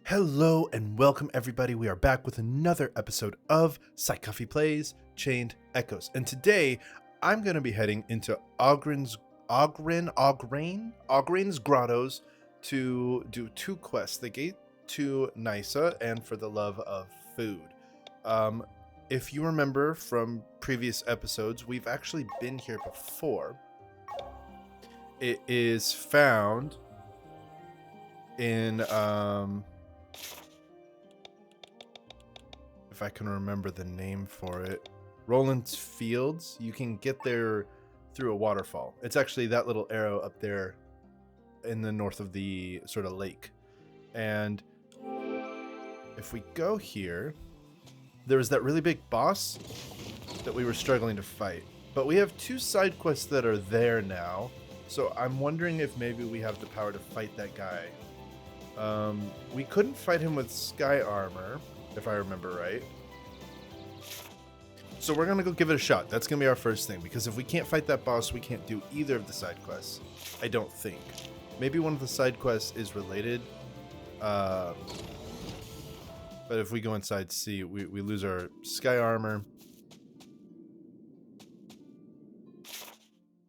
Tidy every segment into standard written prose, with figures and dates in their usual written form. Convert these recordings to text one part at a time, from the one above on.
Hello and welcome everybody. We are back with another episode of PsychCoffee Plays Chained Echoes. And today I'm going to be heading into Ogren's Grottos to do two quests. The Gate to Nysa and For the Love of Food. If you remember from previous episodes, we've actually been here before. It is found in if I can remember the name for it, Roland's Fields. You can get there through a waterfall. It's actually that little arrow up there in the north of the sort of lake. And if we go here, there was that really big boss that we were struggling to fight. But we have two side quests that are there now. So I'm wondering if maybe we have the power to fight that guy. We couldn't fight him with sky armor, if I remember right. So we're going to go give it a shot. That's going to be our first thing, because if we can't fight that boss, we can't do either of the side quests. I don't think. Maybe one of the side quests is related. But if we go inside C, we lose our sky armor.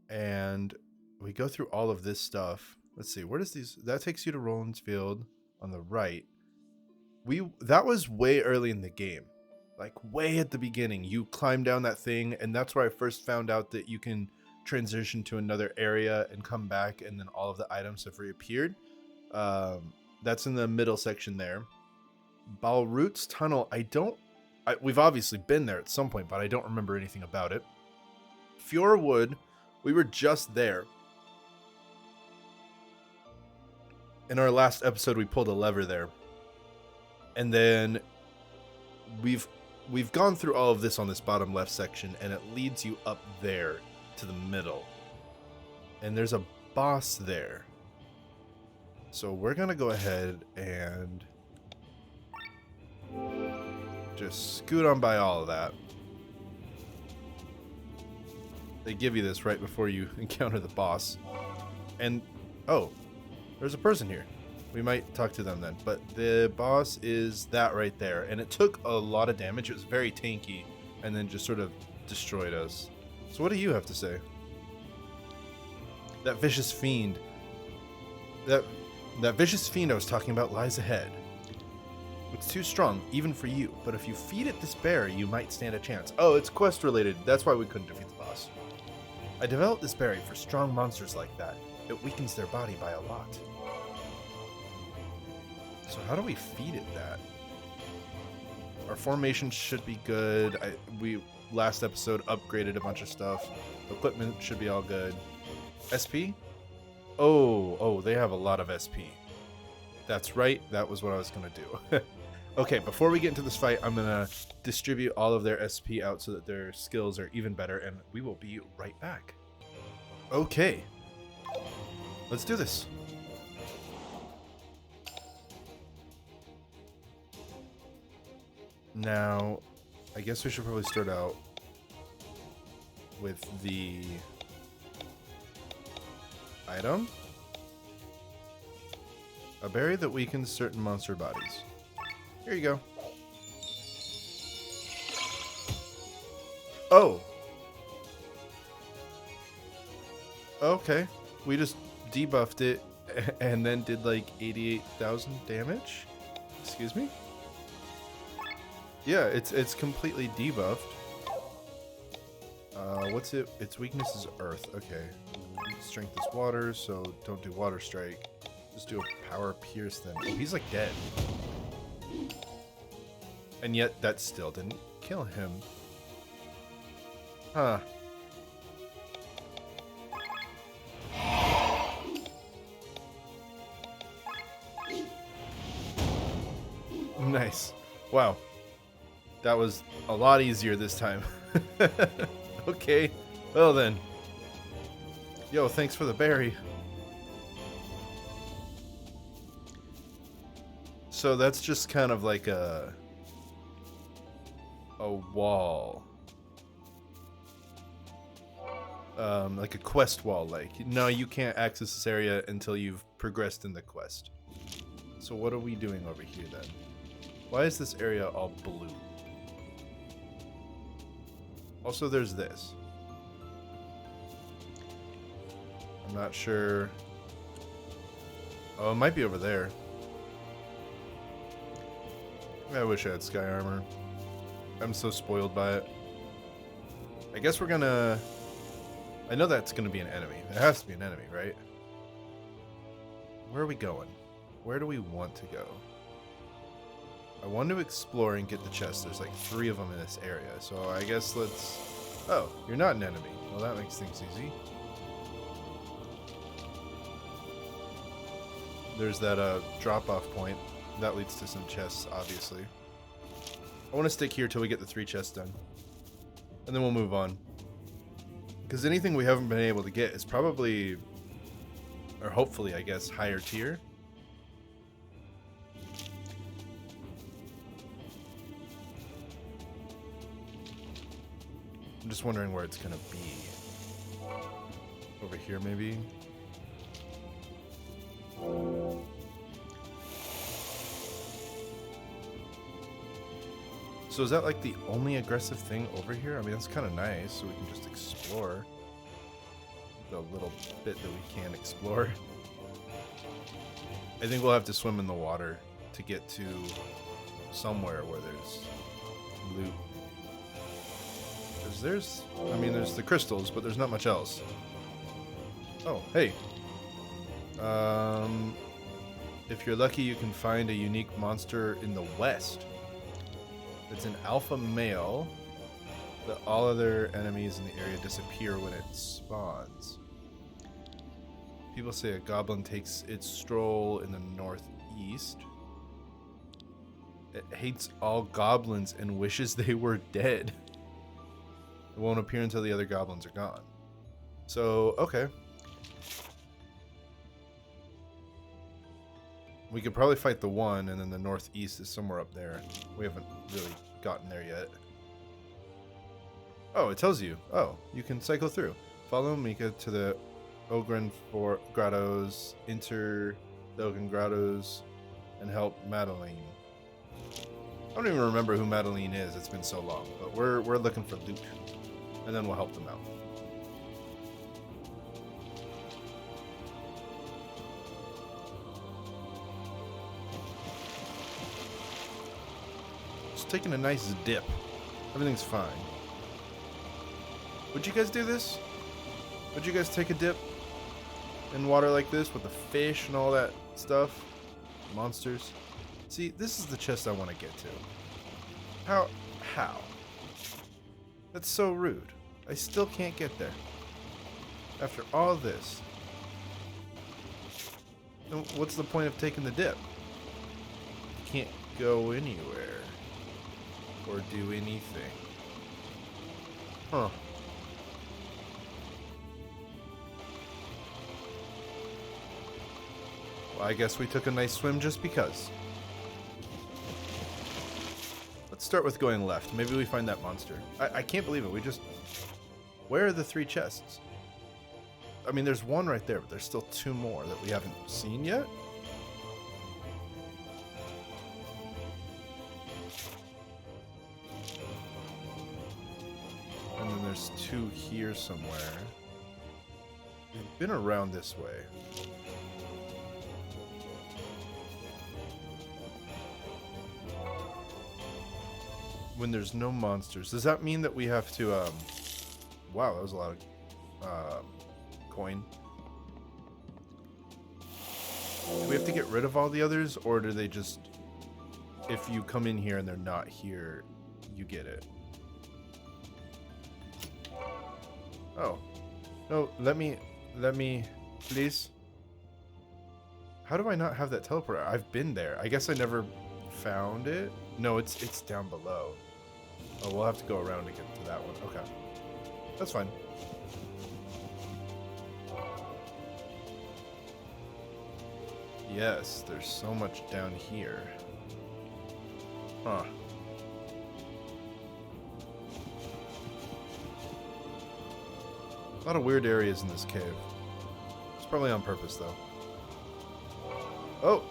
And we go through all of this stuff. Let's see, where does these... That takes you to Roland's Field on the right. That was way early in the game. Like, way at the beginning. You climb down that thing, and that's where I first found out that you can transition to another area and come back, and then all of the items have reappeared. That's in the middle section there. Balroot's Tunnel, we've obviously been there at some point, but I don't remember anything about it. Fjordwood, we were just there. In our last episode, we pulled a lever there. And then we've gone through all of this on this bottom left section, and it leads you up there to the middle. And there's a boss there. So we're going to go ahead and just scoot on by all of that. They give you this right before you encounter the boss. And, oh, there's a person here. We might talk to them then. But the boss is that right there. And it took a lot of damage. It was very tanky. And then just sort of destroyed us. So what do you have to say? That vicious fiend. That vicious fiend I was talking about lies ahead. It's too strong, even for you. But if you feed it this berry, you might stand a chance. Oh, it's quest related. That's why we couldn't defeat the boss. I developed this berry for strong monsters like that. It weakens their body by a lot. So how do we feed it that? Our formation should be good. We last episode upgraded a bunch of stuff. Equipment should be all good. SP? Oh, they have a lot of SP. That's right. That was what I was going to do. Okay, before we get into this fight, I'm going to distribute all of their SP out so that their skills are even better, and we will be right back. Okay. Let's do this. Now, I guess we should probably start out with the item. A berry that weakens certain monster bodies. Here you go. Oh. Okay. We just debuffed it and then did like 88,000 damage. Excuse me? Yeah, it's completely debuffed. What's it? Its weakness is earth. Okay. Strength is water, so don't do water strike. Just do a power pierce then. Oh, he's like dead. And yet that still didn't kill him. Huh. Nice. Wow. That was a lot easier this time. Okay. Well then. Yo, thanks for the berry. So that's just kind of like a wall. Like a quest wall. Like, no, you can't access this area until you've progressed in the quest. So what are we doing over here then? Why is this area all blue? Also, there's this. I'm not sure. Oh, it might be over there. I wish I had sky armor. I'm so spoiled by it. I guess we're gonna... I know that's gonna be an enemy. It has to be an enemy, right? Where are we going? Where do we want to go? I want to explore and get the chest. There's like 3 of them in this area. So I guess let's... Oh, you're not an enemy. Well, that makes things easy. There's that drop-off point. That leads to some chests, obviously. I want to stick here till we get the 3 chests done. And then we'll move on. Because anything we haven't been able to get is probably... Or hopefully, I guess, higher tier. I'm just wondering where it's going to be. Over here, maybe? So is that like the only aggressive thing over here? I mean, that's kind of nice, so we can just explore the little bit that we can explore. I think we'll have to swim in the water to get to somewhere where there's loot. Because there's, I mean, there's the crystals, but there's not much else. Oh, hey. If you're lucky, you can find a unique monster in the west. It's an alpha male, but all other enemies in the area disappear when it spawns. People say a goblin takes its stroll in the northeast. It hates all goblins and wishes they were dead. It won't appear until the other goblins are gone. So, okay. We could probably fight the one, and then the northeast is somewhere up there. We haven't really gotten there yet. Oh, it tells you. Oh, you can cycle through. Follow Mika to the Ogren Grottos, enter the Ogren Grottos, and help Madeline. I don't even remember who Madeline is. It's been so long. But we're looking for loot, and then we'll help them out. Taking a nice dip. Everything's fine. Would you guys do this? Would you guys take a dip in water like this with the fish and all that stuff? Monsters. See, this is the chest I want to get to. How? That's so rude. I still can't get there. After all this. Then what's the point of taking the dip? You can't go anywhere. Or do anything. Huh. Well, I guess we took a nice swim just because. Let's start with going left. Maybe we find that monster. I can't believe it. We just... Where are the 3 chests? I mean, there's one right there, but there's still 2 more that we haven't seen yet. And then there's 2 here somewhere. We've been around this way. When there's no monsters, does that mean that we have to, wow, that was a lot of, coin. Do we have to get rid of all the others, or do they just, if you come in here and they're not here, you get it? Oh. No, let me, please. How do I not have that teleporter? I've been there. I guess I never found it. No, it's down below. Oh, we'll have to go around to get to that one. Okay. That's fine. Yes, there's so much down here. Huh. A lot of weird areas in this cave. It's probably on purpose, though. Oh!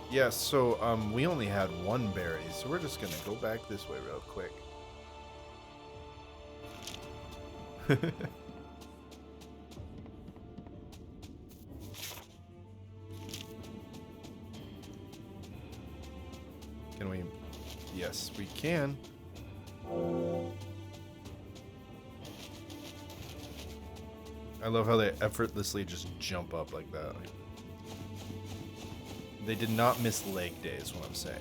Yeah, so we only had one berry, so we're just gonna go back this way real quick. Can we? Yes, we can. I love how they effortlessly just jump up like that. They did not miss leg day, is what I'm saying.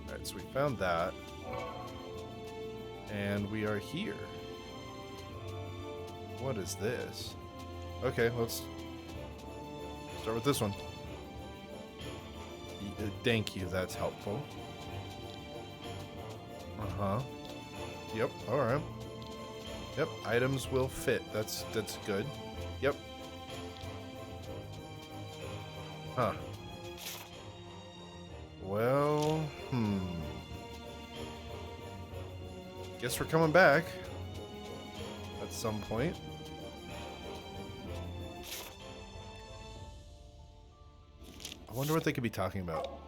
Alright, so we found that. And we are here. What is this? Okay, let's start with this one. Thank you, that's helpful. Uh-huh. Yep, alright. Yep, items will fit. That's good. Yep. Huh. Well, guess we're coming back at some point. I wonder what they could be talking about.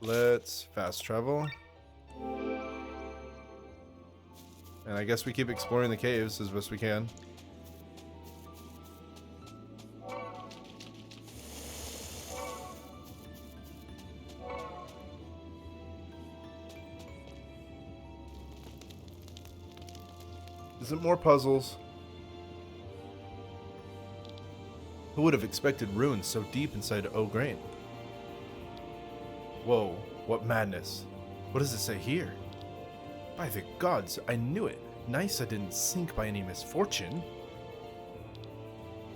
Let's fast travel. And I guess we keep exploring the caves as best we can. Isn't more puzzles? Who would have expected ruins so deep inside O'Grain? Whoa, what madness. What does it say here? By the gods, I knew it. Nysa didn't sink by any misfortune.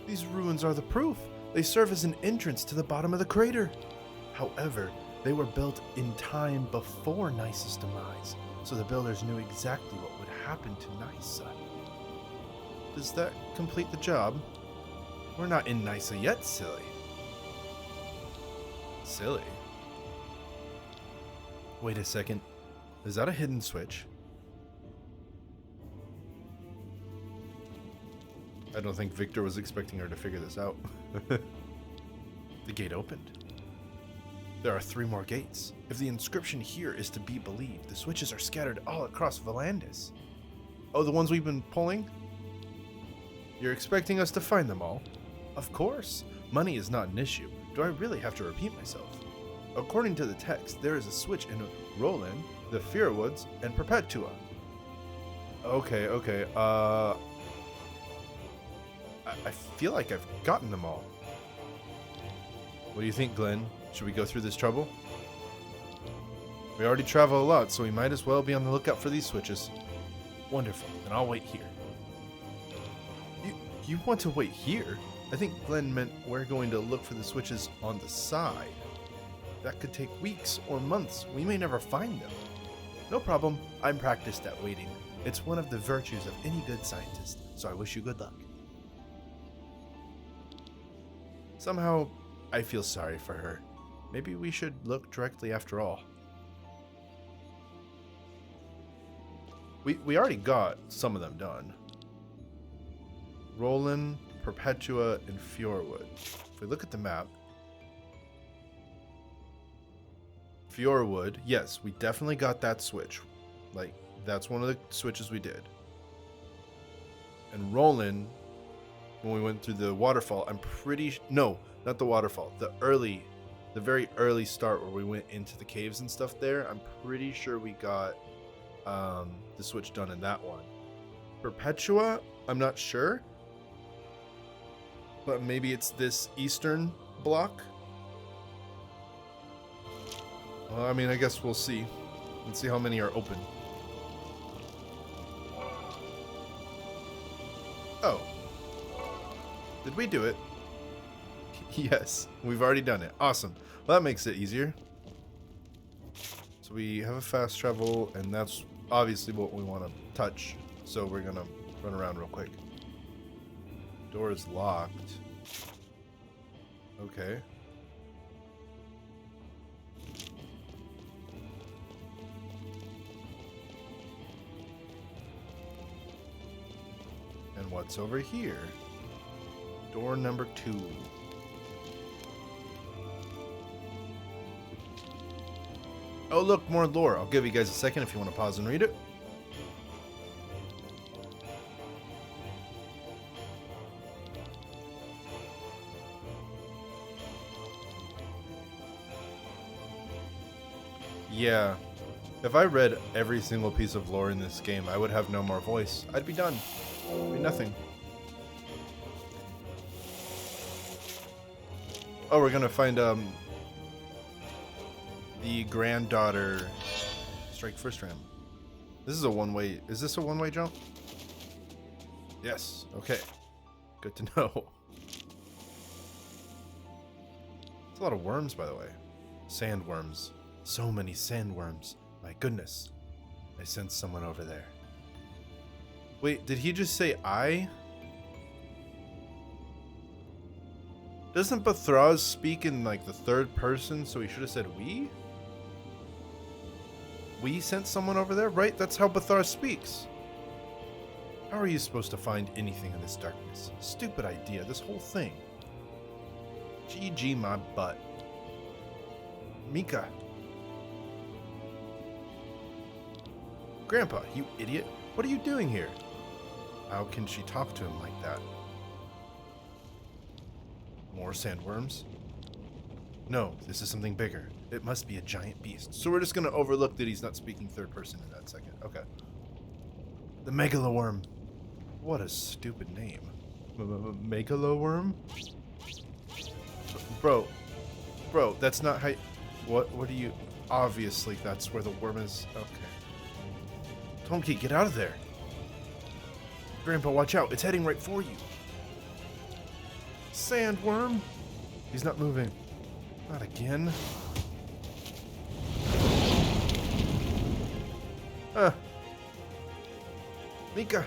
These ruins are the proof. They serve as an entrance to the bottom of the crater. However, they were built in time before Nysa's demise, so the builders knew exactly what would happen to Nysa. Does that complete the job? We're not in Nysa yet, silly. Silly? Wait a second. Is that a hidden switch? I don't think Victor was expecting her to figure this out. The gate opened. There are 3 more gates. If the inscription here is to be believed, the switches are scattered all across Valandis. Oh, the ones we've been pulling? You're expecting us to find them all? Of course. Money is not an issue. Do I really have to repeat myself? According to the text, there is a switch in Roland, the Fearwoods, and Perpetua. Okay. I feel like I've gotten them all. What do you think, Glenn? Should we go through this trouble? We already travel a lot, so we might as well be on the lookout for these switches. Wonderful, then I'll wait here. You want to wait here? I think Glenn meant we're going to look for the switches on the side. That could take weeks or months. We may never find them. No problem. I'm practiced at waiting. It's one of the virtues of any good scientist, so I wish you good luck. Somehow, I feel sorry for her. Maybe we should look directly after all. We already got some of them done. Roland, Perpetua, and Fjordwood. If we look at the map, Fjordwood, yes, we definitely got that switch. Like, that's one of the switches we did. And Roland, when we went through the waterfall, I'm pretty no, not the waterfall, the very early start where we went into the caves and stuff there, I'm pretty sure we got the switch done in that one. Perpetua, I'm not sure, but maybe it's this eastern block. Well, I mean, I guess we'll see. Let's see how many are open. Oh. Did we do it? Yes, we've already done it. Awesome. Well, that makes it easier. So we have a fast travel, and that's obviously what we want to touch. So we're going to run around real quick. Door is locked. Okay. And what's over here? Door number 2. Oh, look, more lore. I'll give you guys a second if you want to pause and read it. Yeah. If I read every single piece of lore in this game, I would have no more voice. I'd be done. I'd be nothing. Oh, we're gonna find the granddaughter. Strike first ram. This is a one-way. Is this a one-way jump? Yes. Okay. Good to know. It's a lot of worms, by the way. Sandworms. So many sandworms. My goodness. I sense someone over there. Wait, did he just say I? Doesn't Bathraz speak in like the third person, so he should have said we? We sent someone over there? Right? That's how Bathraz speaks. How are you supposed to find anything in this darkness? Stupid idea, this whole thing. GG my butt. Mika. Grandpa, you idiot. What are you doing here? How can she talk to him like that? More sandworms? No, this is something bigger. It must be a giant beast. So we're just going to overlook that he's not speaking third person in that second. Okay. The megaloworm. What a stupid name. Megaloworm? Bro, that's not how... What do you... Obviously, that's where the worm is. Okay. Tomki, get out of there. Grandpa, watch out. It's heading right for you. Sandworm. He's not moving. Not again. Mika.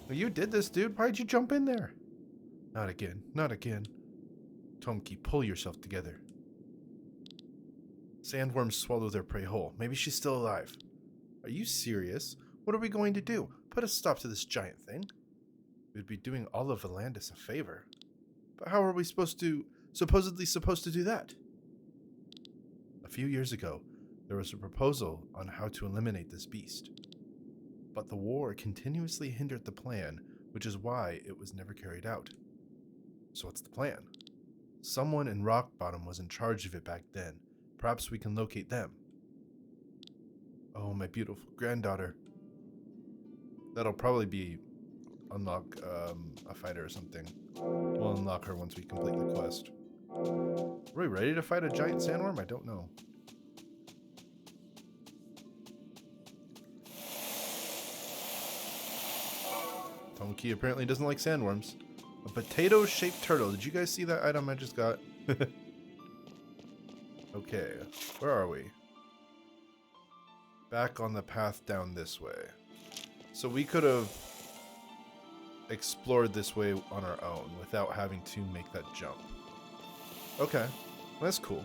You did this, dude. Why'd you jump in there? Not again. Not again. Tomki, pull yourself together. Sandworms swallow their prey whole. Maybe she's still alive. Are you serious? What are we going to do? Put a stop to this giant thing? We'd be doing all of Valandis a favor. But how are we supposedly supposed to do that? A few years ago, there was a proposal on how to eliminate this beast. But the war continuously hindered the plan, which is why it was never carried out. So what's the plan? Someone in Rock Bottom was in charge of it back then. Perhaps we can locate them. Oh, my beautiful granddaughter. That'll probably be unlock a fighter or something. We'll unlock her once we complete the quest. Are we ready to fight a giant sandworm? I don't know. Tomki apparently doesn't like sandworms. A potato-shaped turtle. Did you guys see that item I just got? Okay, where are we? Back on the path down this way. So we could have explored this way on our own without having to make that jump. Okay, that's cool.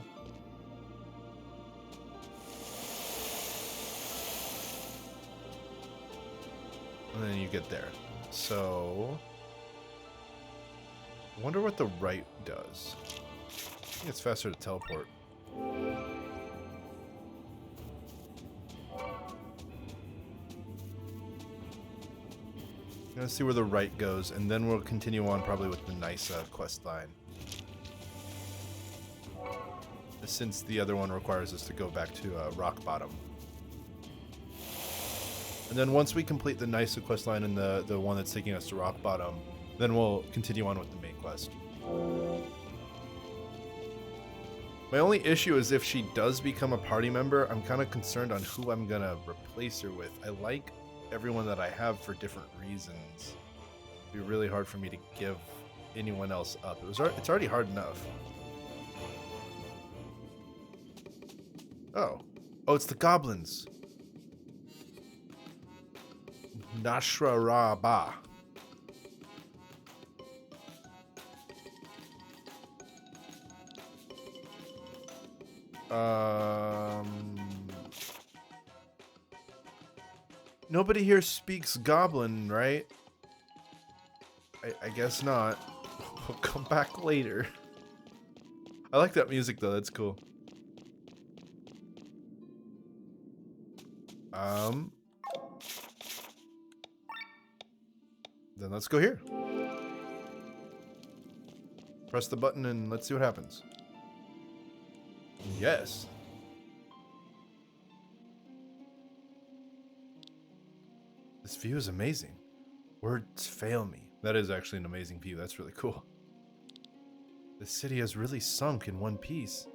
And then you get there. So, I wonder what the right does. I think it's faster to teleport. I'm gonna see where the right goes, and then we'll continue on probably with the Nysa quest line. Since the other one requires us to go back to Rock Bottom. And then once we complete the Nysa quest line and the one that's taking us to Rock Bottom, then we'll continue on with the main quest. My only issue is if she does become a party member, I'm kind of concerned on who I'm gonna replace her with. I like everyone that I have for different reasons. It'd be really hard for me to give anyone else up. It's already hard enough. Oh, it's the goblins. Nashra Ra. Nobody here speaks Goblin, right? I guess not. We'll come back later. I like that music though, that's cool. Then let's go here. Press the button and let's see what happens. Yes. This view is amazing. Words fail me. That is actually an amazing view. That's really cool. The city has really sunk in one piece.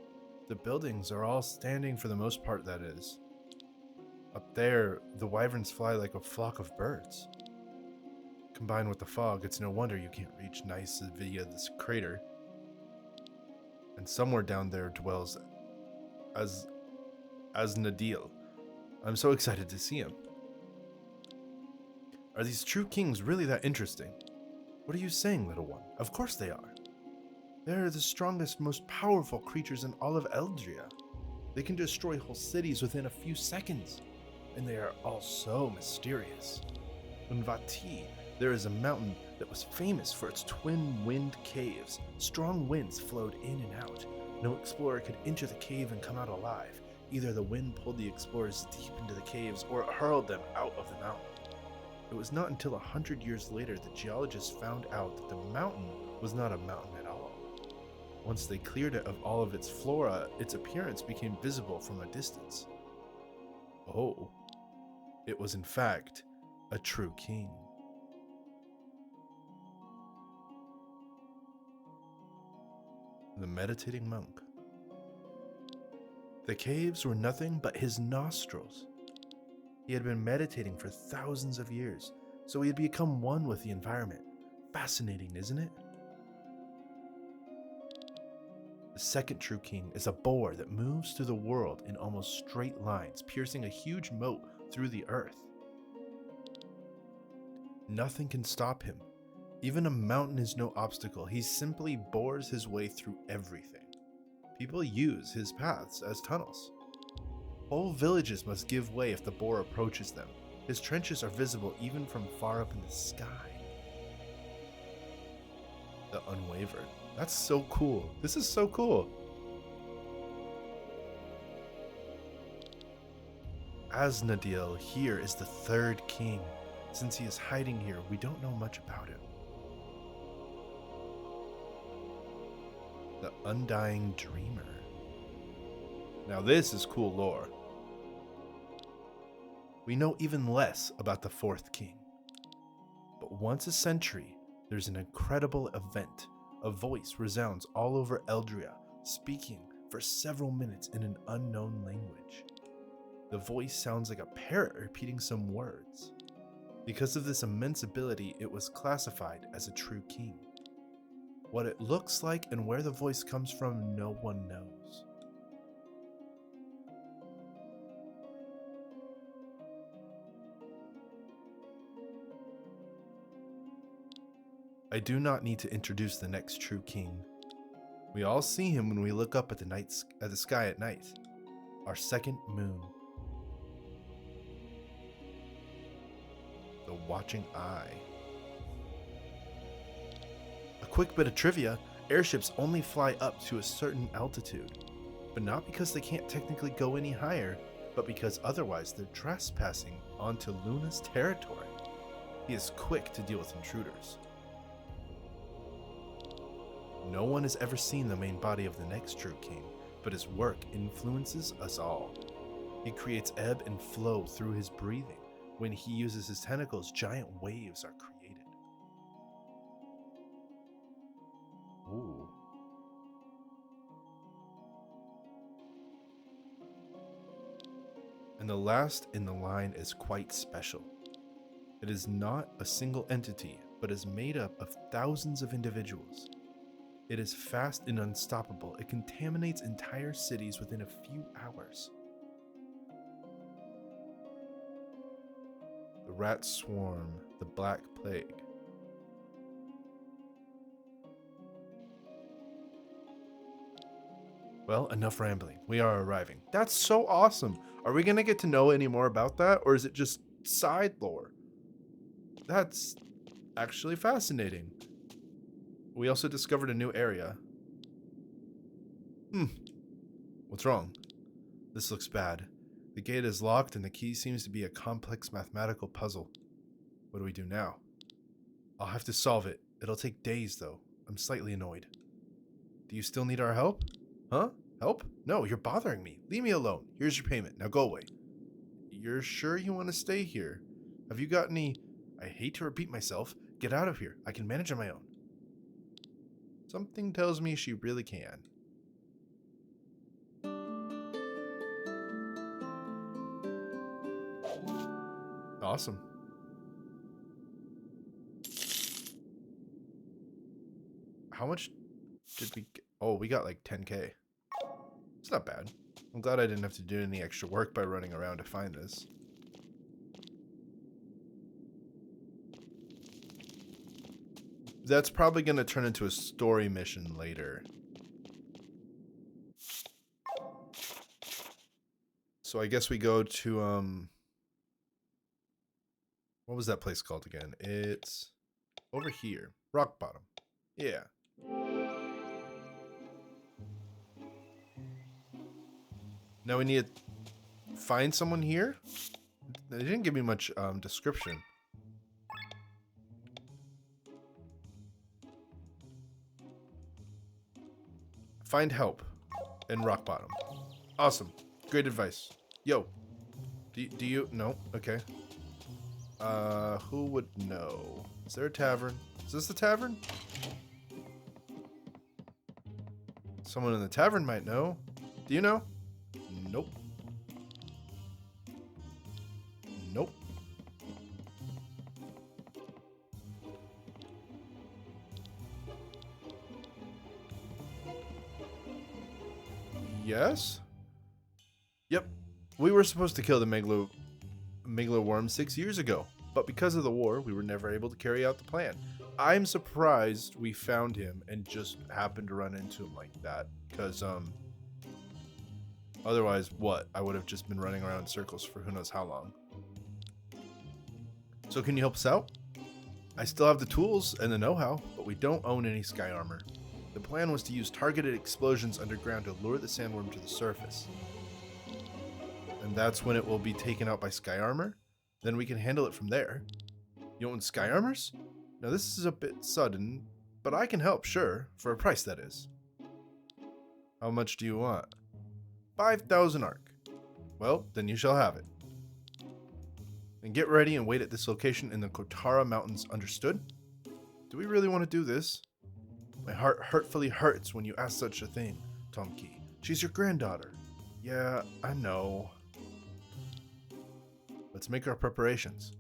The buildings are all standing for the most part, that is. Up there, the wyverns fly like a flock of birds. Combined with the fog, it's no wonder you can't reach Nice via this crater. And somewhere down there dwells Nadil. I'm so excited to see him. Are these true kings really that interesting? What are you saying, little one? Of course they are. They're the strongest, most powerful creatures in all of Eldria. They can destroy whole cities within a few seconds, and they are all so mysterious. In Vati, there is a mountain that was famous for its twin wind caves. Strong winds flowed in and out. No explorer could enter the cave and come out alive. Either the wind pulled the explorers deep into the caves or it hurled them out of the mountain. It was not until 100 years later that geologists found out that the mountain was not a mountain at all. Once they cleared it of all of its flora, its appearance became visible from a distance. Oh, it was in fact a true king. The meditating monk. The caves were nothing but his nostrils. He had been meditating for thousands of years, so he had become one with the environment. Fascinating, isn't it? The second true king is a boar that moves through the world in almost straight lines, piercing a huge moat through the earth. Nothing can stop him. Even a mountain is no obstacle. He simply bores his way through everything. People use his paths as tunnels. Whole villages must give way if the boar approaches them. His trenches are visible even from far up in the sky. The Unwavered. That's so cool. This is so cool. Asnadil here is the third king. Since he is hiding here, we don't know much about him. The Undying Dreamer. Now this is cool lore. We know even less about the fourth king. But once a century, there's an incredible event. A voice resounds all over Eldria, speaking for several minutes in an unknown language. The voice sounds like a parrot repeating some words. Because of this immense ability, it was classified as a true king. What it looks like and where the voice comes from, no one knows. I do not need to introduce the next true king. We all see him when we look up at the sky at night. Our second moon. The Watching Eye. A quick bit of trivia, airships only fly up to a certain altitude, but not because they can't technically go any higher, but because otherwise they're trespassing onto Luna's territory. He is quick to deal with intruders. No one has ever seen the main body of the next true king, but his work influences us all. He creates ebb and flow through his breathing. When he uses his tentacles, giant waves are created. Ooh. And the last in the line is quite special. It is not a single entity, but is made up of thousands of individuals. It is fast and unstoppable. It contaminates entire cities within a few hours. The rat swarm, the black plague. Well, enough rambling. We are arriving. That's so awesome. Are we going to get to know any more about that, or is it just side lore? That's actually fascinating. We also discovered a new area. What's wrong? This looks bad. The gate is locked and the key seems to be a complex mathematical puzzle. What do we do now? I'll have to solve it. It'll take days, though. I'm slightly annoyed. Do you still need our help? Huh? Help? No, you're bothering me. Leave me alone. Here's your payment. Now go away. You're sure you want to stay here? Have you got any... I hate to repeat myself. Get out of here. I can manage on my own. Something tells me she really can. Awesome. How much did we get? Oh, we got like 10K. It's not bad. I'm glad I didn't have to do any extra work by running around to find this. That's probably going to turn into a story mission later. So I guess we go to, what was that place called again? It's over here. Rock Bottom. Yeah. Now we need to find someone here? They didn't give me much description. Find help in Rock Bottom. Awesome. Great advice. Yo. Do you? No? Okay. Who would know? Is there a tavern? Is this the tavern? Someone in the tavern might know. Do you know? Nope. Nope. Yes? Yep. We were supposed to kill the Megalo-worm 6 years ago, but because of the war, we were never able to carry out the plan. I'm surprised we found him and just happened to run into him like that, because, otherwise, what? I would have just been running around in circles for who knows how long. So can you help us out? I still have the tools and the know-how, but we don't own any sky armor. The plan was to use targeted explosions underground to lure the sandworm to the surface. And that's when it will be taken out by sky armor? Then we can handle it from there. You own sky armors? Now this is a bit sudden, but I can help, sure. For a price, that is. How much do you want? 5,000 arc. Well, then you shall have it. And get ready and wait at this location in the Kotara Mountains, understood? Do we really want to do this? My heart hurtfully hurts when you ask such a thing, Tomki. She's your granddaughter. Yeah, I know. Let's make our preparations.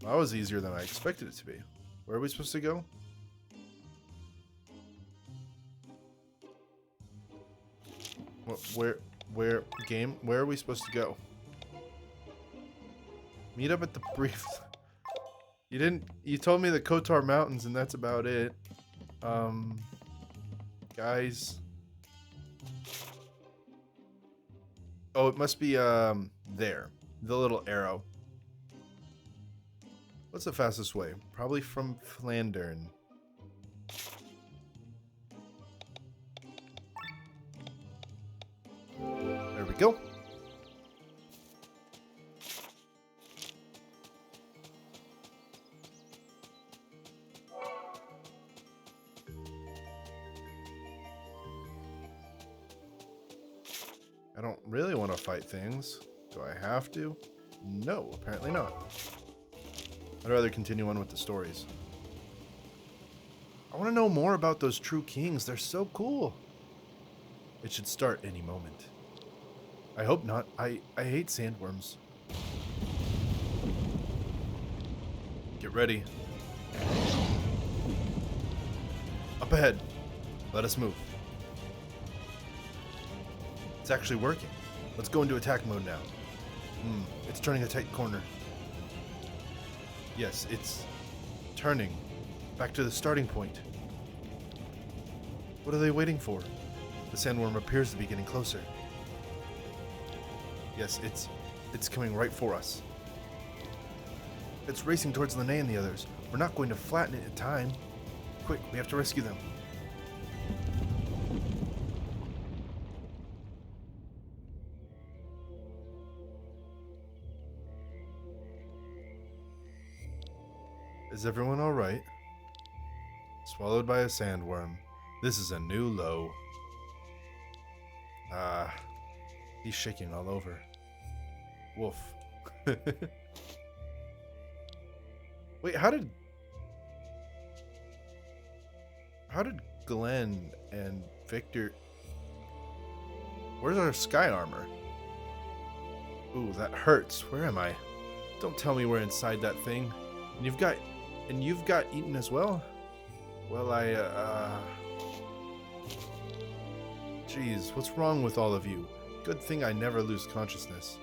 That was easier than I expected it to be. Where are we supposed to go? Where are we supposed to go? Meet up at the brief... You told me the Kotar Mountains and that's about it. Guys. Oh, it must be, there. The little arrow. What's the fastest way? Probably from Flandern. There we go. I don't really want to fight things. Do I have to? No, apparently not. I'd rather continue on with the stories. I want to know more about those true kings. They're so cool. It should start any moment. I hope not. I hate sandworms. Get ready. Up ahead. Let us move. It's actually working. Let's go into attack mode now. It's turning a tight corner. Yes, it's turning. Back to the starting point. What are they waiting for? The sandworm appears to be getting closer. Yes, it's coming right for us. It's racing towards Lene and the others. We're not going to flatten it in time. Quick, we have to rescue them. Is everyone alright? Swallowed by a sandworm. This is a new low. He's shaking all over. Woof. Wait, how did Glenn and Victor... Where's our sky armor? Ooh, that hurts. Where am I? Don't tell me we're inside that thing. And you've got eaten as well? Well, Jeez, what's wrong with all of you? Good thing I never lose consciousness.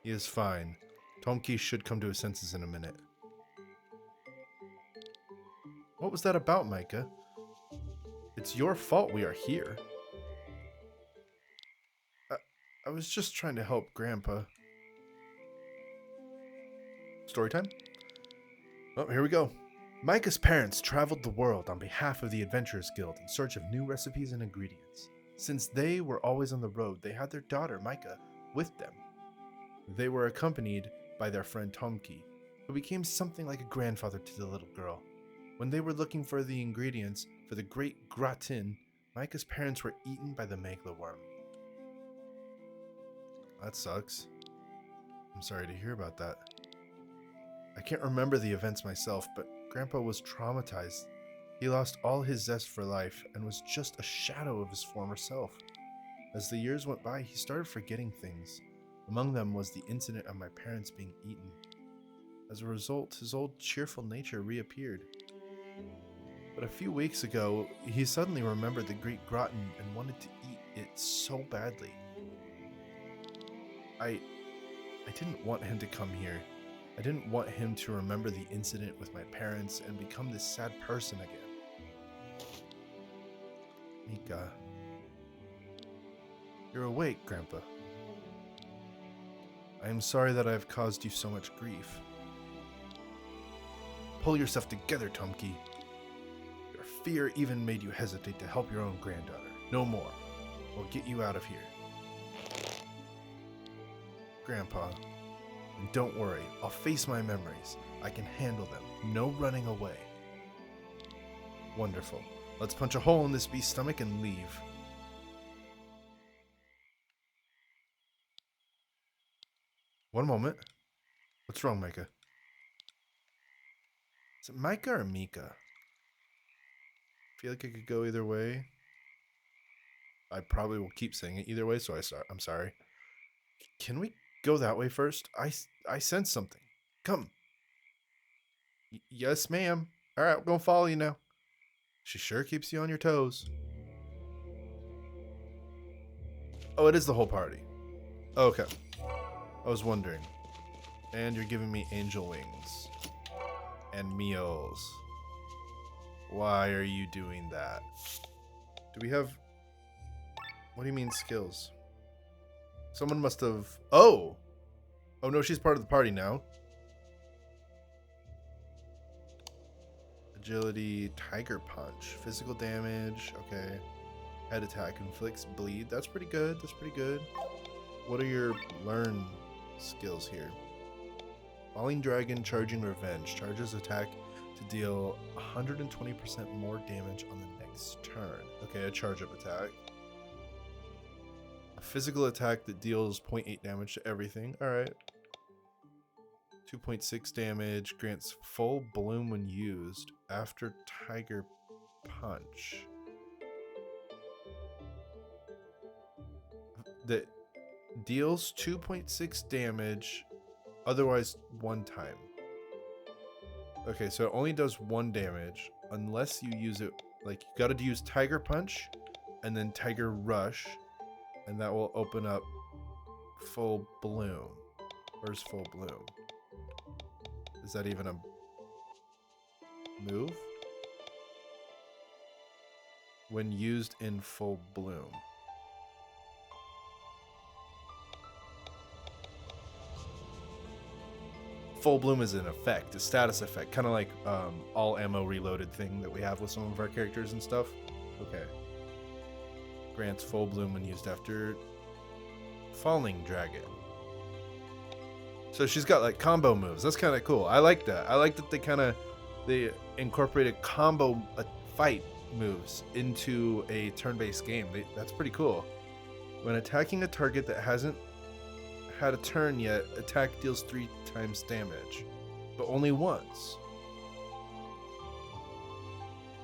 He is fine. Tomki should come to his senses in a minute. What was that about, Micah? It's your fault we are here. I was just trying to help Grandpa. Story time? Oh, here we go. Micah's parents traveled the world on behalf of the Adventurers Guild in search of new recipes and ingredients. Since they were always on the road, they had their daughter, Micah, with them. They were accompanied by their friend Tomki, who became something like a grandfather to the little girl. When they were looking for the ingredients for the great gratin, Micah's parents were eaten by the Meglaworm. That sucks. I'm sorry to hear about that. I can't remember the events myself, but Grandpa was traumatized. He lost all his zest for life and was just a shadow of his former self. As the years went by, he started forgetting things. Among them was the incident of my parents being eaten. As a result, his old cheerful nature reappeared. But a few weeks ago, he suddenly remembered the great gratin and wanted to eat it so badly. I didn't want him to come here. I didn't want him to remember the incident with my parents and become this sad person again. Mika. You're awake, Grandpa. I am sorry that I have caused you so much grief. Pull yourself together, Tomki. Your fear even made you hesitate to help your own granddaughter. No more. We'll get you out of here. Grandpa, and don't worry, I'll face my memories. I can handle them. No running away. Wonderful. Let's punch a hole in this beast's stomach and leave. One moment. What's wrong, Micah? Is it Micah or Mika? I feel like I could go either way. I probably will keep saying it either way, so I'm sorry. Can we go that way first? I sense something. Come. Yes, ma'am. All right, I'm going to follow you now. She sure keeps you on your toes. Oh, it is the whole party. Okay. I was wondering. And you're giving me angel wings. And meals. Why are you doing that? Do we have... What do you mean skills? Someone must have... Oh! Oh no, she's part of the party now. Agility, Tiger Punch. Physical damage, okay. Head attack, inflicts bleed. That's pretty good, that's pretty good. What are your learn skills here? Falling Dragon, Charging Revenge. Charges attack to deal 120% more damage on the next turn. Okay, a charge-up attack. A physical attack that deals 0.8 damage to everything. Alright. 2.6 damage. Grants full bloom when used after Tiger Punch. That deals 2.6 damage otherwise one time. Okay, so it only does 1 damage unless you use it, like, you gotta use Tiger Punch and then Tiger Rush, and that will open up Full Bloom. Where's Full Bloom? Is that even a move? When used in Full Bloom. Full Bloom is an effect, a status effect, kind of like all ammo reloaded thing that we have with some of our characters and stuff. Okay. Grants Full Bloom when used after Falling Dragon. So she's got like combo moves. That's kind of cool. I like that. I like that they incorporated combo fight moves into a turn-based game. That's pretty cool. When attacking a target that hasn't had a turn yet, attack deals 3 times damage, but only once.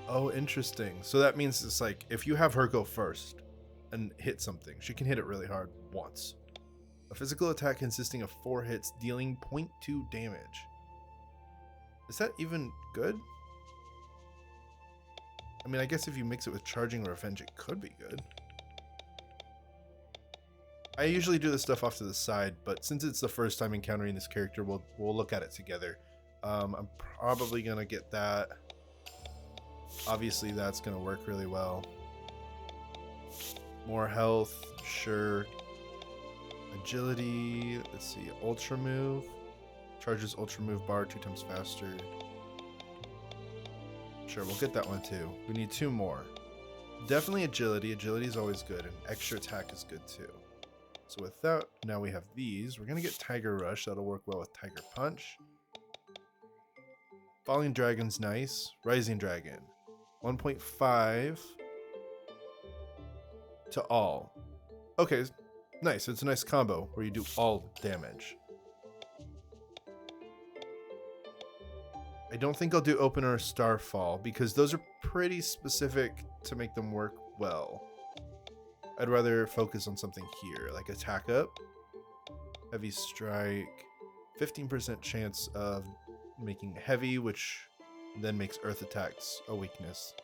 Oh, interesting. So that means it's like if you have her go first and hit something, she can hit it really hard once. A physical attack consisting of 4 hits, dealing 0.2 damage. Is that even good? I mean, I guess if you mix it with charging or revenge, it could be good. I usually do this stuff off to the side, but since it's the first time encountering this character, we'll look at it together. I'm probably gonna get that. Obviously, that's gonna work really well. More health, sure. Agility, let's see, ultra move. Charges ultra move bar 2 times faster. Sure, we'll get that one too. We need 2 more. Definitely agility. Agility is always good, and extra attack is good too. So with that, now we have these. We're gonna get Tiger Rush. That'll work well with Tiger Punch. Falling Dragon's nice. Rising Dragon. 1.5 to all. Okay, nice. It's a nice combo where you do all damage. I don't think I'll do Opener or Starfall because those are pretty specific to make them work well. I'd rather focus on something here, like Attack Up, Heavy Strike, 15% chance of making heavy, which then makes Earth attacks a weakness.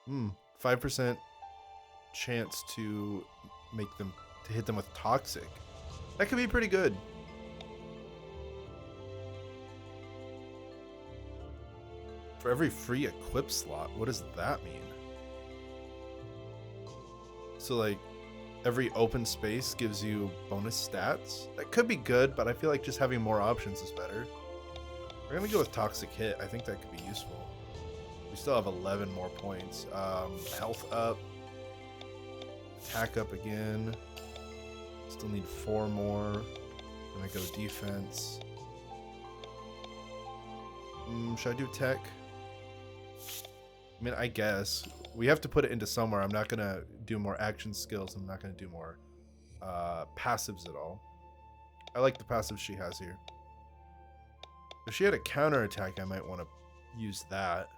5% chance to hit them with Toxic. That could be pretty good. For every free equip slot, what does that mean? So like every open space gives you bonus stats. That could be good, but I feel like just having more options is better. We're gonna go with Toxic Hit. I think that could be useful. We still have 11 more points. Health up. Attack up again. Still need 4 more. Gonna go defense. Should I do tech? I mean, I guess. We have to put it into somewhere. I'm not going to do more action skills. I'm not going to do more passives at all. I like the passives she has here. If she had a counter attack, I might want to use that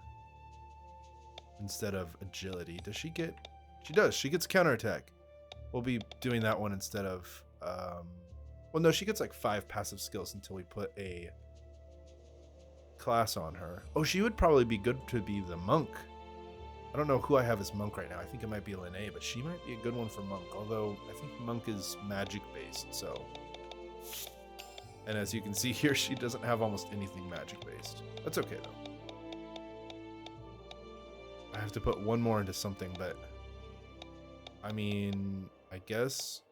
instead of agility. Does she get... She does. She gets counter attack. We'll be doing that one instead of... well, no, she gets like 5 passive skills until we put a class on her. Oh, she would probably be good to be the monk. I don't know who I have as monk right now. I think it might be Lene, but she might be a good one for monk. Although I think monk is magic based, so. And as you can see here, she doesn't have almost anything magic based. That's okay though. I have to put 1 more into something, but I mean, I guess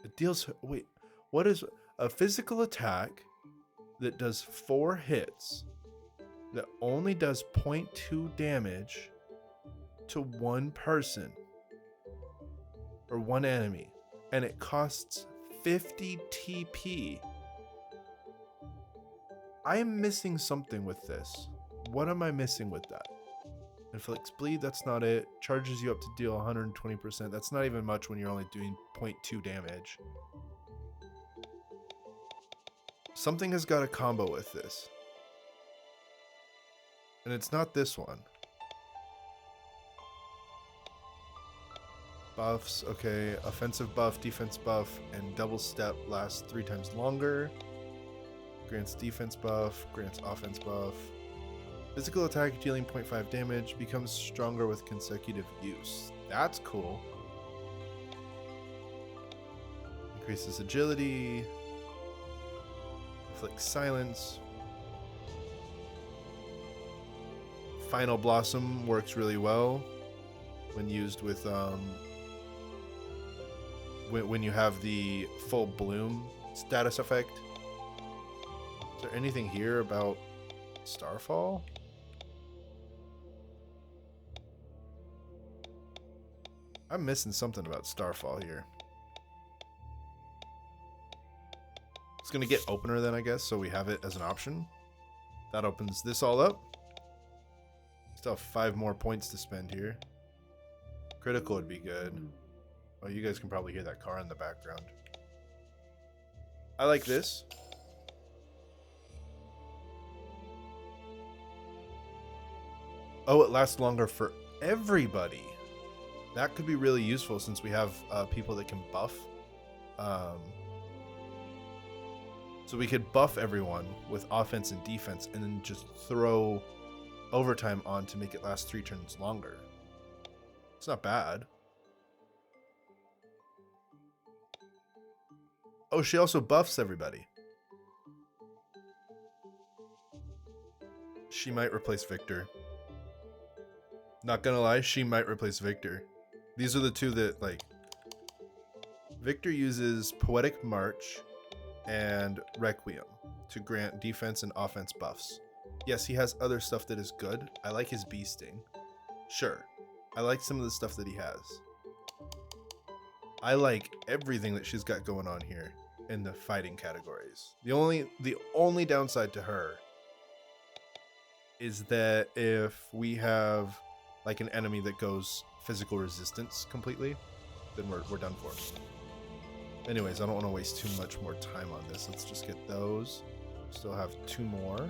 it deals. Wait, what is a physical attack that does 4 hits? That only does 0.2 damage to 1 person or 1 enemy, and it costs 50 TP. I am missing something with this. What am I missing with that? Inflicts bleed, that's not it. Charges you up to deal 120%. That's not even much when you're only doing 0.2 damage. Something has got a combo with this. And it's not this one. Buffs, okay. Offensive buff, defense buff, and double step lasts 3 times longer. Grants defense buff, grants offense buff. Physical attack dealing 0.5 damage, becomes stronger with consecutive use. That's cool. Increases agility. Inflicts silence. Final Blossom works really well when used with when you have the full bloom status effect. Is there anything here about Starfall? I'm missing something about Starfall here. It's going to get opener then, I guess, so we have it as an option. That opens this all up. Still have 5 more points to spend here. Critical would be good. Oh, you guys can probably hear that car in the background. I like this. Oh, it lasts longer for everybody. That could be really useful since we have people that can buff. So we could buff everyone with offense and defense and then just throw overtime on to make it last 3 turns longer. It's not bad. Oh, she also buffs everybody. She might replace Victor. Not gonna lie, she might replace Victor. These are the two that, like... Victor uses Poetic March and Requiem to grant defense and offense buffs. Yes, he has other stuff that is good. I like his bee sting. Sure. I like some of the stuff that he has. I like everything that she's got going on here in the fighting categories. The only downside to her is that if we have like an enemy that goes physical resistance completely, then we're done for. Anyways, I don't want to waste too much more time on this. Let's just get those. Still have 2 more.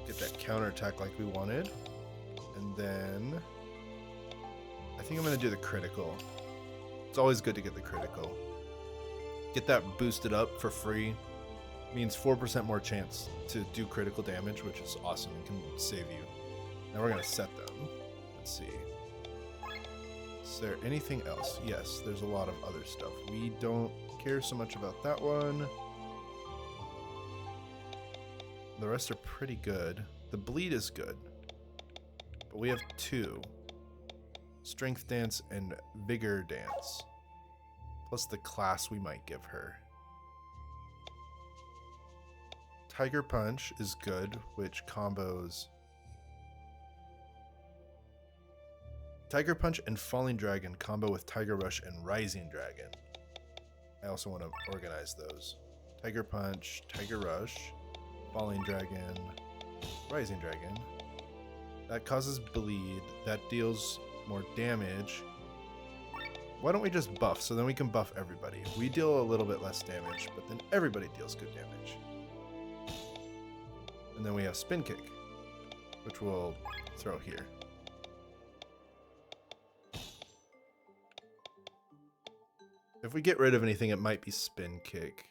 Get that counterattack like we wanted. And then I think I'm going to do the critical. It's always good to get the critical. Get that boosted up for free. Means 4% more chance to do critical damage, which is awesome and can save you. Now we're going to set them. Let's see. Is there anything else? Yes, there's a lot of other stuff. We don't care so much about that one. The rest are pretty good. The bleed is good. But we have 2. Strength dance and vigor dance. Plus the class we might give her. Tiger Punch is good, which combos Tiger Punch and Falling Dragon combo with Tiger Rush and Rising Dragon. I also want to organize those. Tiger Punch, Tiger Rush, Falling Dragon, Rising Dragon. That causes bleed. That deals more damage. Why don't we just buff? So then we can buff everybody. We deal a little bit less damage, but then everybody deals good damage. And then we have Spin Kick, which we'll throw here. If we get rid of anything, it might be Spin Kick.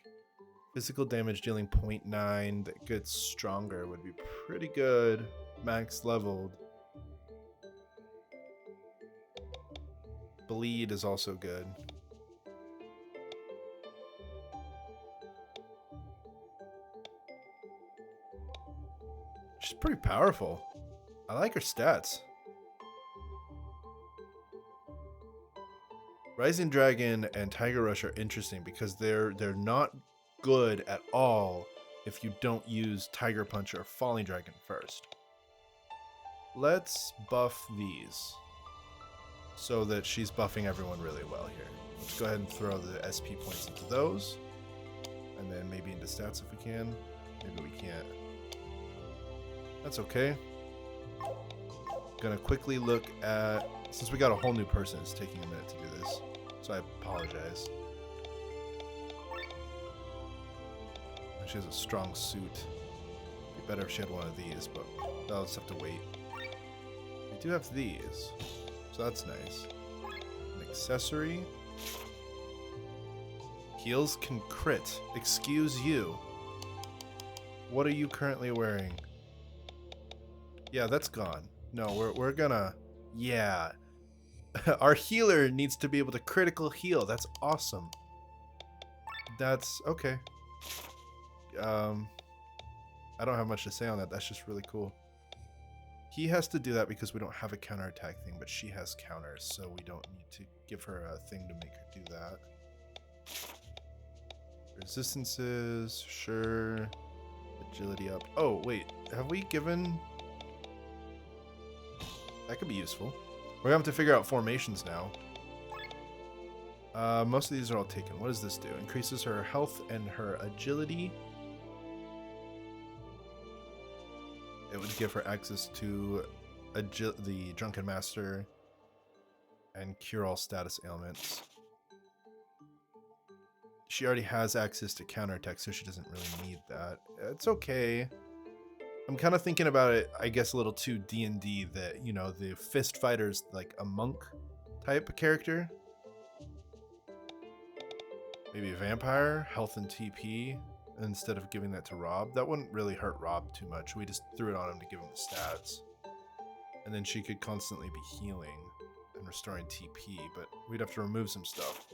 Physical damage dealing 0.9 that gets stronger would be pretty good. Max leveled. Bleed is also good. She's pretty powerful. I like her stats. Rising Dragon and Tiger Rush are interesting because they're not good at all if you don't use Tiger Punch or Falling Dragon first. Let's buff these so that she's buffing everyone really well here. Let's go ahead and throw the SP points into those. And then maybe into stats if we can. Maybe we can't. That's okay. Gonna quickly look at... Since we got a whole new person, it's taking a minute to do this. So I apologize. She has a strong suit. It'd be better if she had one of these, but I'll just have to wait. We do have these, so that's nice. An accessory. Heals can crit. Excuse you. What are you currently wearing? Yeah, that's gone. No, we're gonna... Yeah. Our healer needs to be able to critical heal. That's awesome. That's... Okay. I don't have much to say on that. That's just really cool. He has to do that because we don't have a counterattack thing, but she has counters, so we don't need to give her a thing to make her do that. Resistances, sure. Agility up. Oh, wait. Have we given... That could be useful. We're going to have to figure out formations now. Most of these are all taken. What does this do? Increases her health and her agility. It would give her access to the Drunken Master and cure all status ailments. She already has access to counterattack, so she doesn't really need that. It's okay. I'm kind of thinking about it, I guess, a little too D&D, that, you know, the fist fighter's like a monk type of character. Maybe a vampire, health and TP, instead of giving that to Rob. That wouldn't really hurt Rob too much. We just threw it on him to give him the stats. And then she could constantly be healing and restoring TP, but we'd have to remove some stuff.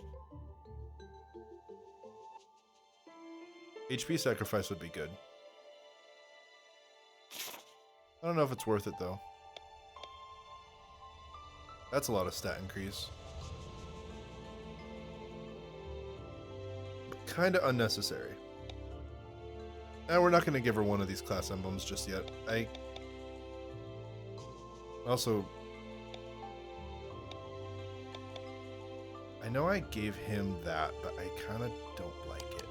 HP sacrifice would be good. I don't know if it's worth it though. That's a lot of stat increase. Kind of unnecessary. And we're not going to give her one of these class emblems just yet. I know I gave him that, but I kind of don't like it.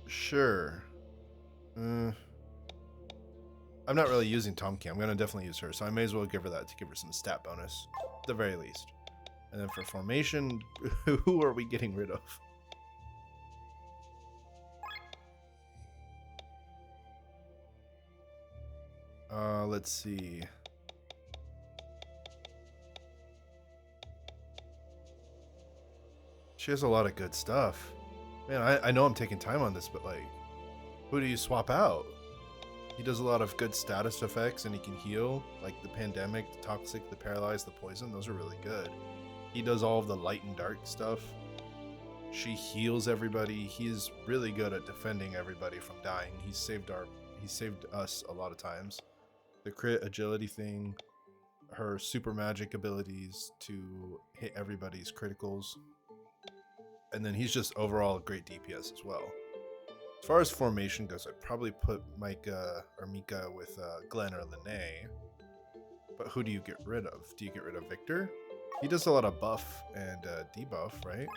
Sure. I'm not really using Tomcat. I'm going to definitely use her, so I may as well give her that to give her some stat bonus, at the very least. And then for formation, who are we getting rid of? Let's see. She has a lot of good stuff. Man, I know I'm taking time on this, but like, who do you swap out? He does a lot of good status effects and he can heal, like the pandemic, the toxic, the paralyzed, the poison. Those are really good. He does all of the light and dark stuff. She heals everybody. He's really good at defending everybody from dying. He saved us a lot of times. The crit agility thing, her super magic abilities to hit everybody's criticals. And then he's just overall a great DPS as well. As far as formation goes, I'd probably put Micah or Mika with Glenn or Lene. But who do you get rid of? Do you get rid of Victor? He does a lot of buff and debuff, right?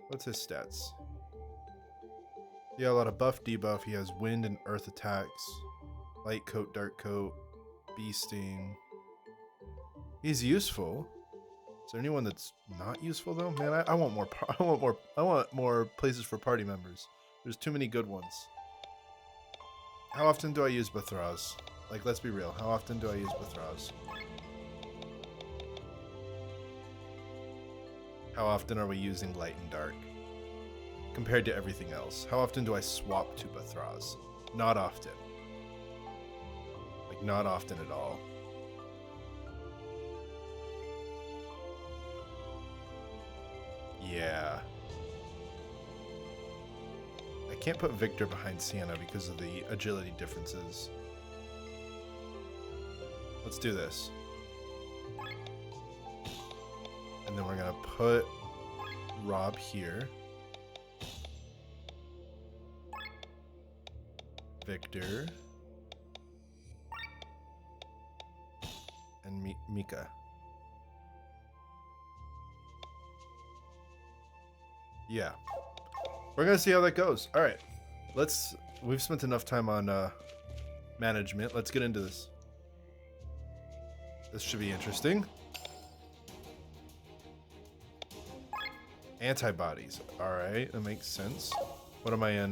What's his stats? Yeah, a lot of buff, debuff. He has wind and earth attacks, light coat, dark coat, bee sting. He's useful. Is there anyone that's not useful though? Man, I want more. I want more places for party members. There's too many good ones. How often do I use Bathraz? Like, let's be real. How often do I use Bathraz? How often are we using light and dark? Compared to everything else. How often do I swap to Bathraz? Not often. Like, not often at all. Yeah. I can't put Victor behind Sienna because of the agility differences. Let's do this. And then we're gonna put Rob here. Victor. And Mika. Yeah. We're gonna see how that goes. All right, we've spent enough time on management. Let's get into this. This should be interesting. Antibodies. All right, that makes sense. What am I in?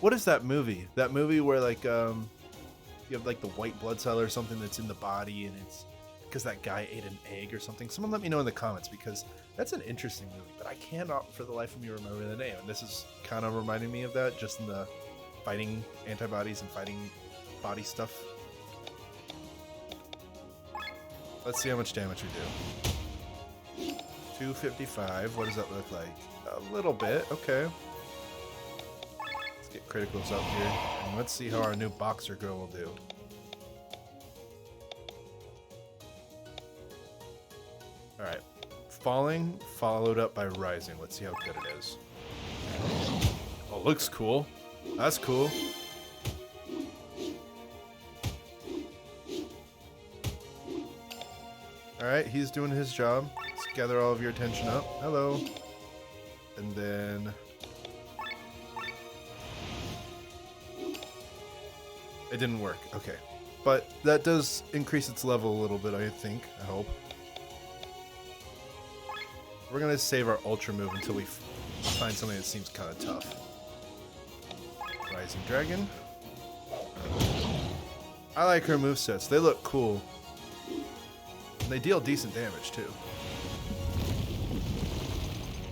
What is that movie? That movie where like you have like the white blood cell or something that's in the body, and it's because that guy ate an egg or something. Someone let me know in the comments, because that's an interesting movie, but I cannot for the life of me remember the name. And this is kind of reminding me of that, just in the fighting antibodies and fighting body stuff. Let's see how much damage we do. 255. What does that look like? A little bit. Okay. Let's get criticals up here. And let's see how our new boxer girl will do. falling followed up by rising. Let's see how good it is. Oh, looks cool. That's cool. Alright, he's doing his job. Let's gather all of your attention up. Hello. And then... it didn't work. Okay. But that does increase its level a little bit, I think. I hope. We're going to save our ultra move until we find something that seems kind of tough. Rising Dragon. I like her movesets. They look cool. And they deal decent damage, too.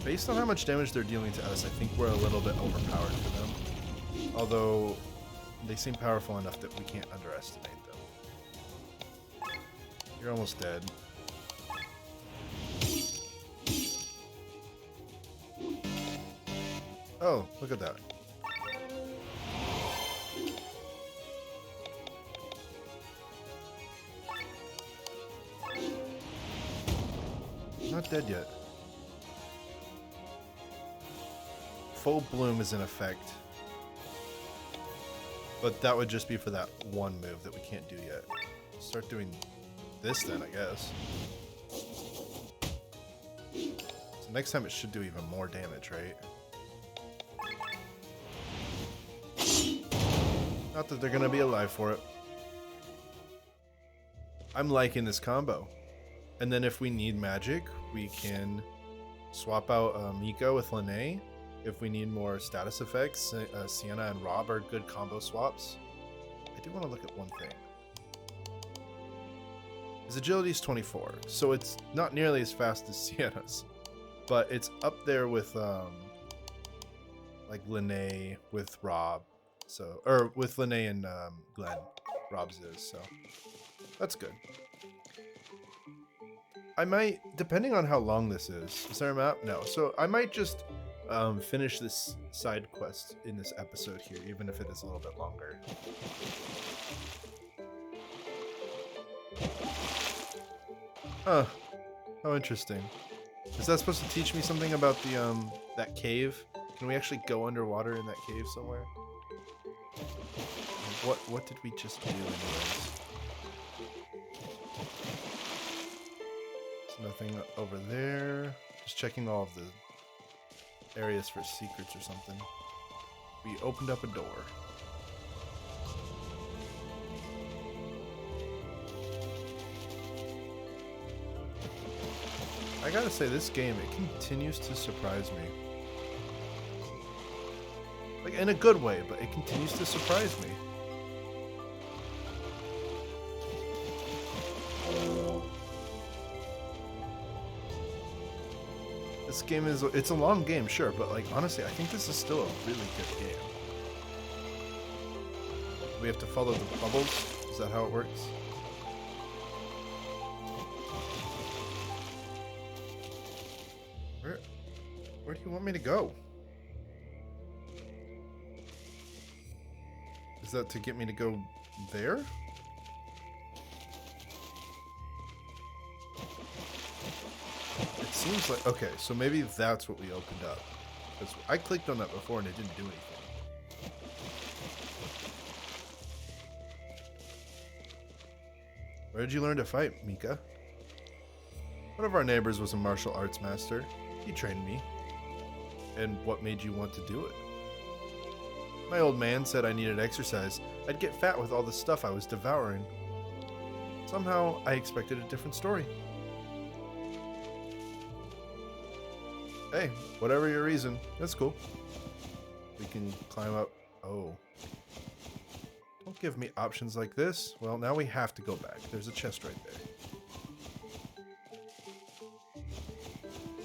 Based on how much damage they're dealing to us, I think we're a little bit overpowered for them. Although, they seem powerful enough that we can't underestimate them. You're almost dead. Oh, look at that. Not dead yet. Full bloom is in effect. But that would just be for that one move that we can't do yet. Start doing this then, I guess. So next time it should do even more damage, right? Not that they're gonna be alive for it. I'm liking this combo. And then if we need magic, we can swap out Mika with Lene. If we need more status effects, Sienna and Rob are good combo swaps. I do want to look at one thing. His agility is 24, so it's not nearly as fast as Sienna's. But it's up there with like Lene with Rob. So, or with Lene and Glenn. Rob's is, so that's good. I might, depending on how long this is there a map? No. So I might just finish this side quest in this episode here, even if it is a little bit longer. Huh. How interesting. Is that supposed to teach me something about the that cave? Can we actually go underwater in that cave somewhere? What did we just do anyways? There's nothing over there. Just checking all of the areas for secrets or something. We opened up a door. I gotta say, this game, it continues to surprise me. Like, in a good way, but it continues to surprise me. This game is, it's a long game, sure, but like, honestly, I think this is still a really good game. We have to follow the bubbles? Is that how it works? Where do you want me to go? Is that to get me to go there? It seems like, okay, so maybe that's what we opened up. Because I clicked on that before and it didn't do anything. Where did you learn to fight, Mika? One of our neighbors was a martial arts master. He trained me. And what made you want to do it? My old man said I needed exercise. I'd get fat with all the stuff I was devouring. Somehow, I expected a different story. Hey, whatever your reason, that's cool. We can climb up. Oh. Don't give me options like this. Well, now we have to go back. There's a chest right there.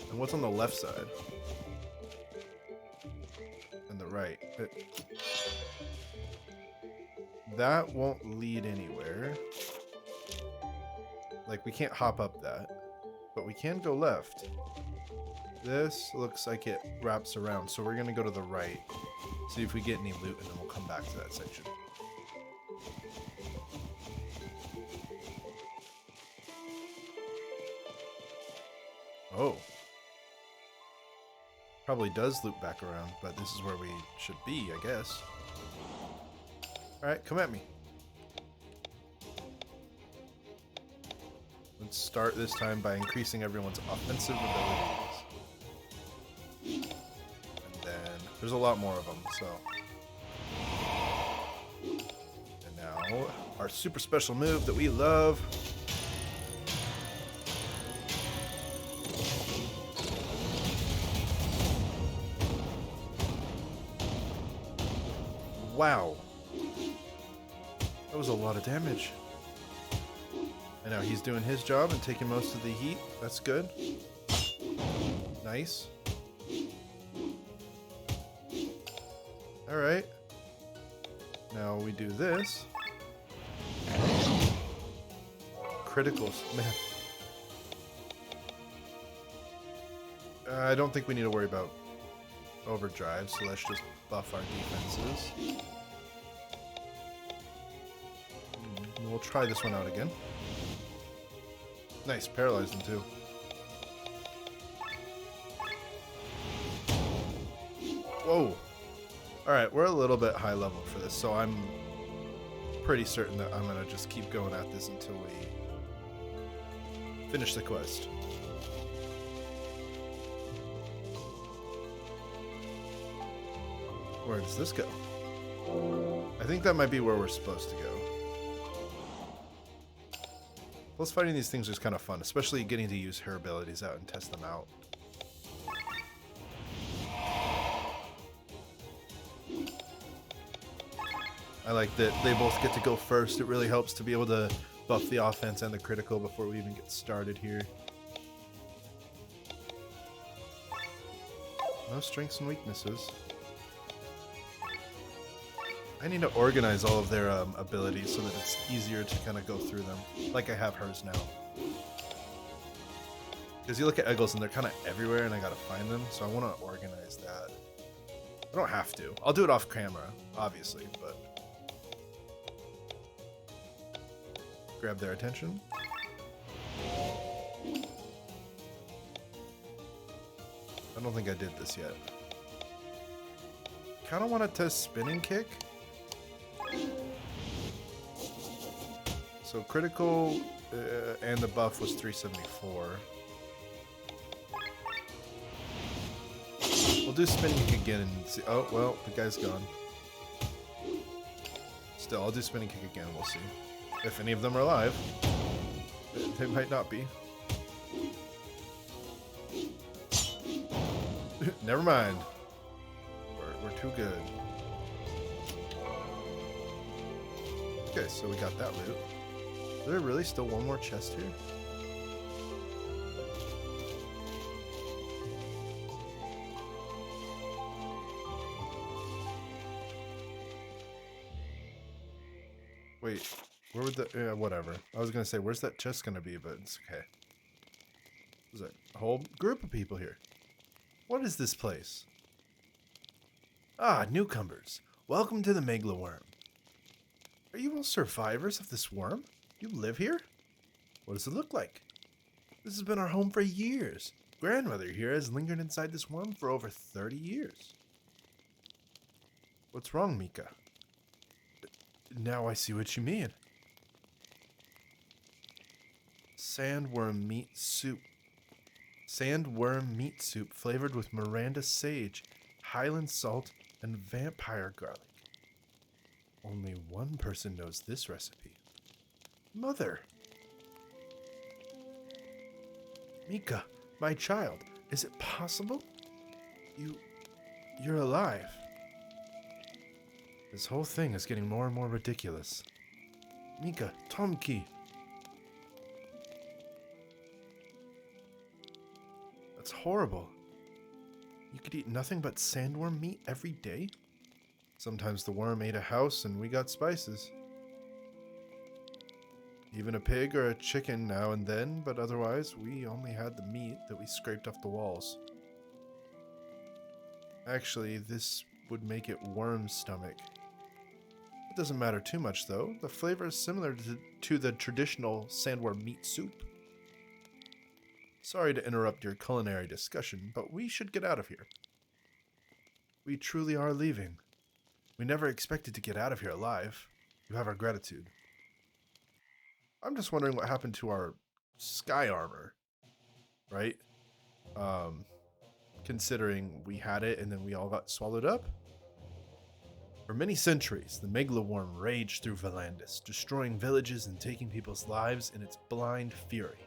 And what's on the left side? And the right. That won't lead anywhere. Like, we can't hop up that. But we can go left. This looks like it wraps around, so we're gonna go to the right. See if we get any loot, and then we'll come back to that section. Oh. Probably does loop back around, but this is where we should be, I guess. Alright, come at me. Let's start this time by increasing everyone's offensive abilities. And then, there's a lot more of them, so. And now, our super special move that we love. Wow. That was a lot of damage. And now he's doing his job and taking most of the heat. That's good. Nice. Alright. Now we do this. Criticals. Man. I don't think we need to worry about overdrive, so let's just buff our defenses. We'll try this one out again. Nice, paralyzed him too. Whoa! Alright, we're a little bit high level for this, so I'm pretty certain that I'm gonna just keep going at this until we finish the quest. Where does this go? I think that might be where we're supposed to go. Plus, fighting these things is kind of fun, especially getting to use her abilities out and test them out. I like that they both get to go first. It really helps to be able to buff the offense and the critical before we even get started here. No strengths and weaknesses. I need to organize all of their abilities so that it's easier to kind of go through them, like I have hers now. Because you look at Eggles and they're kind of everywhere and I gotta find them, so I want to organize that. I don't have to. I'll do it off camera, obviously, but... Grab their attention. I don't think I did this yet. Kind of want to test spinning kick. So critical and the buff was 374. We'll do spinning kick again and see. Oh, well, the guy's gone. Still, I'll do spinning kick again and we'll see. If any of them are alive. They might not be. Never mind. We're too good. Okay, so we got that loot. Is there really still one more chest here? Wait, where would the... whatever. I was gonna say, where's that chest gonna be, but it's okay. There's a whole group of people here. What is this place? Ah, newcomers. Welcome to the Meglaworm. Are you all survivors of this worm? You live here? What does it look like? This has been our home for years. Grandmother here has lingered inside this worm for over 30 years. What's wrong, Mika? Now I see what you mean. Sandworm meat soup. Sandworm meat soup flavored with Miranda sage, Highland salt, and vampire garlic. Only one person knows this recipe. Mother. Mika, my child, is it possible? You're alive. This whole thing is getting more and more ridiculous. Mika, Tomki. That's horrible. You could eat nothing but sandworm meat every day? Sometimes the worm ate a house and we got spices. Even a pig or a chicken now and then, but otherwise we only had the meat that we scraped off the walls. Actually, this would make it worm stomach. It doesn't matter too much though. The flavor is similar to the traditional sandworm meat soup. Sorry to interrupt your culinary discussion, but we should get out of here. We truly are leaving. We never expected to get out of here alive. You have our gratitude. I'm just wondering what happened to our sky armor, right? Considering we had it and then we all got swallowed up. For many centuries, the megaloworm raged through Valandis, destroying villages and taking people's lives in its blind fury.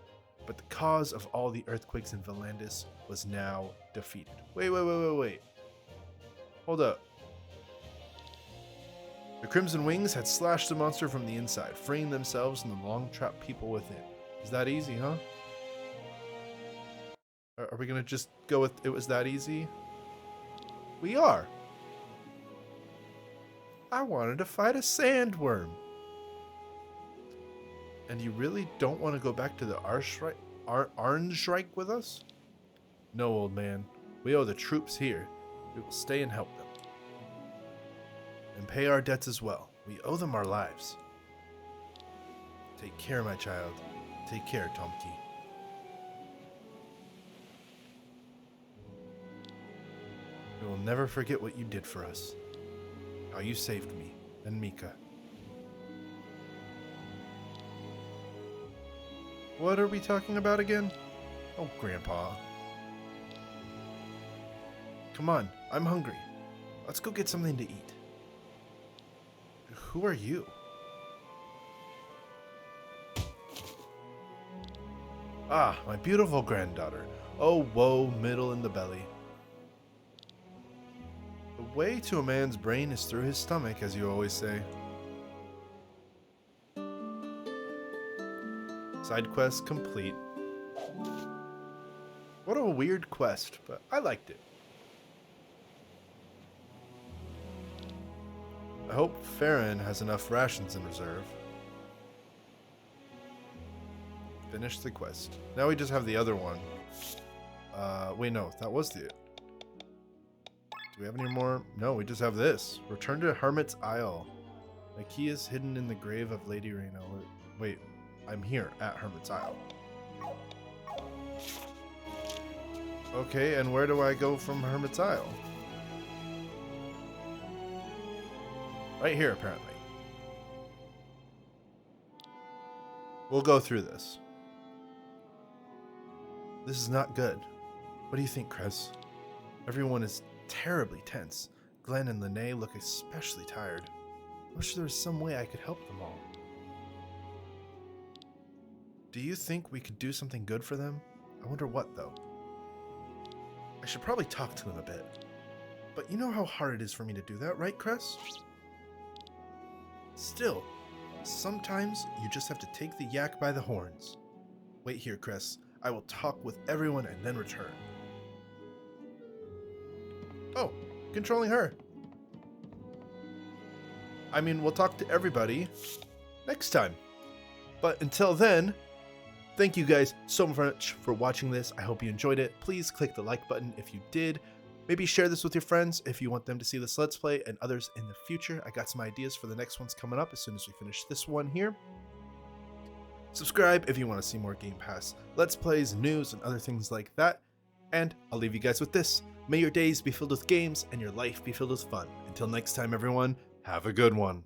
But the cause of all the earthquakes in Valandis was now defeated. Wait. Hold up. The Crimson Wings had slashed the monster from the inside, freeing themselves and the long-trapped people within. Is that easy, huh? Are we gonna just go with it was that easy? We are. I wanted to fight a sandworm. And you really don't want to go back to the Arnschreich with us? No, old man. We owe the troops here. We will stay and help them. And pay our debts as well. We owe them our lives. Take care, my child. Take care, Tomki. We will never forget what you did for us. How you saved me and Mika. What are we talking about again? Oh, Grandpa. Come on, I'm hungry. Let's go get something to eat. Who are you? Ah, my beautiful granddaughter. Oh, woe, middle in the belly. The way to a man's brain is through his stomach, as you always say. Side quest complete. What a weird quest, but I liked it. I hope Farron has enough rations in reserve. Finish the quest. Now we just have the other one. Wait, no, that was the... Do we have any more? No, we just have this. Return to Hermit's Isle. My key is hidden in the grave of Lady Reno. Wait, I'm here at Hermit's Isle. Okay, and where do I go from Hermit's Isle? Right here, apparently. We'll go through this. This is not good. What do you think, Chris? Everyone is terribly tense. Glenn and Lene look especially tired. I wish there was some way I could help them all. Do you think we could do something good for them? I wonder what, though. I should probably talk to them a bit. But you know how hard it is for me to do that, right, Chris? Still, sometimes you just have to take the yak by the horns. Wait here, Chris. I will talk with everyone and then return. Oh, controlling her. I mean, we'll talk to everybody next time. But until then, thank you guys so much for watching this. I hope you enjoyed it. Please click the like button if you did. Maybe share this with your friends if you want them to see this Let's Play and others in the future. I got some ideas for the next ones coming up as soon as we finish this one here. Subscribe if you want to see more Game Pass Let's Plays, news, and other things like that. And I'll leave you guys with this. May your days be filled with games and your life be filled with fun. Until next time, everyone, have a good one.